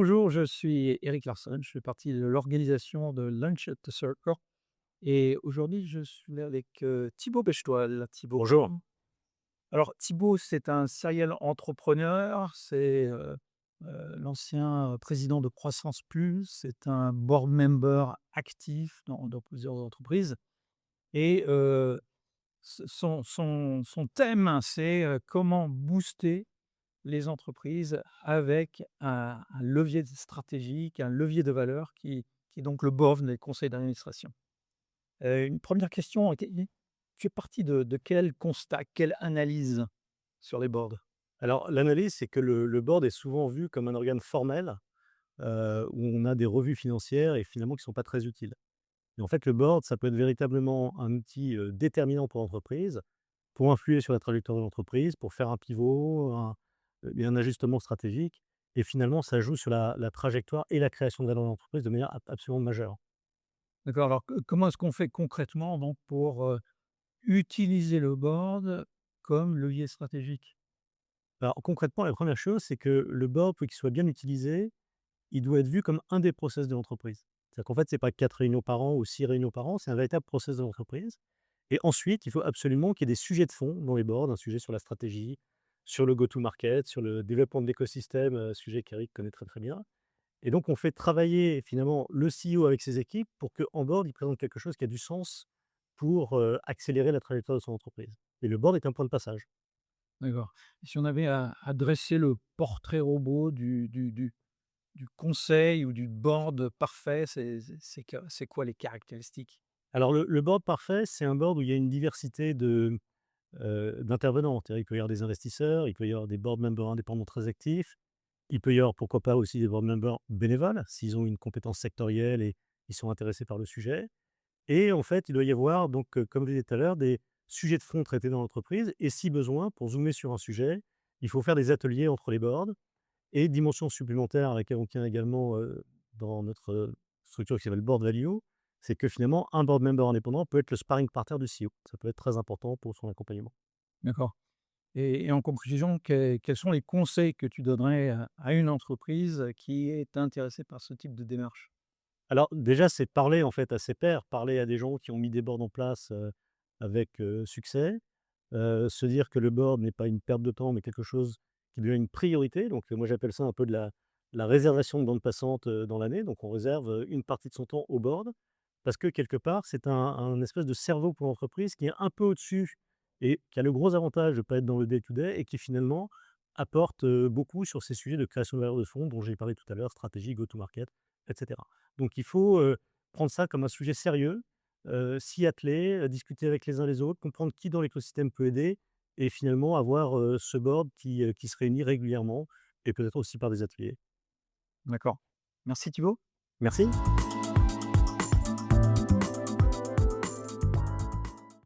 Bonjour, je suis Eric Larson, je fais partie de l'organisation de Lunch at the Circle et aujourd'hui je suis avec, Thibaut Bechtoil. Thibaut, Bonjour. alors Thibaut, c'est un serial entrepreneur, c'est, l'ancien président de Croissance Plus, c'est un board member actif dans plusieurs entreprises et son thème, c'est, comment booster les entreprises avec un levier stratégique, un levier de valeur qui est donc le BOVN, les conseils d'administration. Une première question, tu es parti de quel constat, quelle analyse sur les boards? Alors l'analyse, c'est que le board est souvent vu comme un organe formel, où on a des revues financières et finalement qui ne sont pas très utiles. Et en fait, le board, ça peut être véritablement un outil, déterminant pour l'entreprise, pour influer sur la trajectoire de l'entreprise, pour faire un pivot, et un ajustement stratégique et finalement ça joue sur la trajectoire et la création de valeur de l'entreprise de manière absolument majeure. D'accord, alors comment est-ce qu'on fait concrètement donc pour, utiliser le board comme levier stratégique? Alors concrètement, la première chose, c'est que le board, pour qu'il soit bien utilisé, il doit être vu comme un des process de l'entreprise. C'est-à-dire qu'en fait, c'est pas 4 réunions par an ou 6 réunions par an, c'est un véritable process de l'entreprise et ensuite, il faut absolument qu'il y ait des sujets de fond dans les boards, un sujet sur la stratégie, sur le go to market, sur le développement de l'écosystème, sujet qu'Eric connaît très, très bien et donc on fait travailler finalement le CEO avec ses équipes pour qu'en board, il présente quelque chose qui a du sens pour, accélérer la trajectoire de son entreprise et le board est un point de passage. D'accord. Si on avait à dresser le portrait robot du conseil ou du board parfait, c'est quoi les caractéristiques? Alors le board parfait, c'est un board où il y a une diversité d'intervenants. C'est-à-dire, il peut y avoir des investisseurs, il peut y avoir des board members indépendants très actifs, il peut y avoir pourquoi pas aussi des board members bénévoles, s'ils ont une compétence sectorielle et ils sont intéressés par le sujet et en fait, il doit y avoir donc, comme je disais tout à l'heure, des sujets de fond traités dans l'entreprise et si besoin, pour zoomer sur un sujet, il faut faire des ateliers entre les boards et dimension supplémentaire à laquelle on tient également, dans notre, structure qui s'appelle Board Value, c'est que finalement un board member indépendant peut être le sparring partner du CEO. Ça peut être très important pour son accompagnement. D'accord, et en conclusion, quels sont les conseils que tu donnerais à une entreprise qui est intéressée par ce type de démarche? Alors déjà, c'est parler en fait à ses pairs, parler à des gens qui ont mis des boards en place, avec, succès, se dire que le board n'est pas une perte de temps, mais quelque chose qui devient une priorité. Donc, moi j'appelle ça un peu de la réservation de bande passante, dans l'année. Donc on réserve, une partie de son temps au board parce que quelque part, c'est un espèce de cerveau pour l'entreprise qui est un peu au-dessus et qui a le gros avantage de ne pas être dans le day to day et qui finalement apporte, beaucoup sur ces sujets de création de valeur de fonds dont j'ai parlé tout à l'heure, stratégie, go to market et cetera. Donc il faut, prendre ça comme un sujet sérieux, s'y atteler, discuter avec les uns les autres, comprendre qui dans l'écosystème peut aider et finalement avoir, ce board qui se réunit régulièrement et peut-être aussi par des ateliers. D'accord. Merci Thibaut. Merci.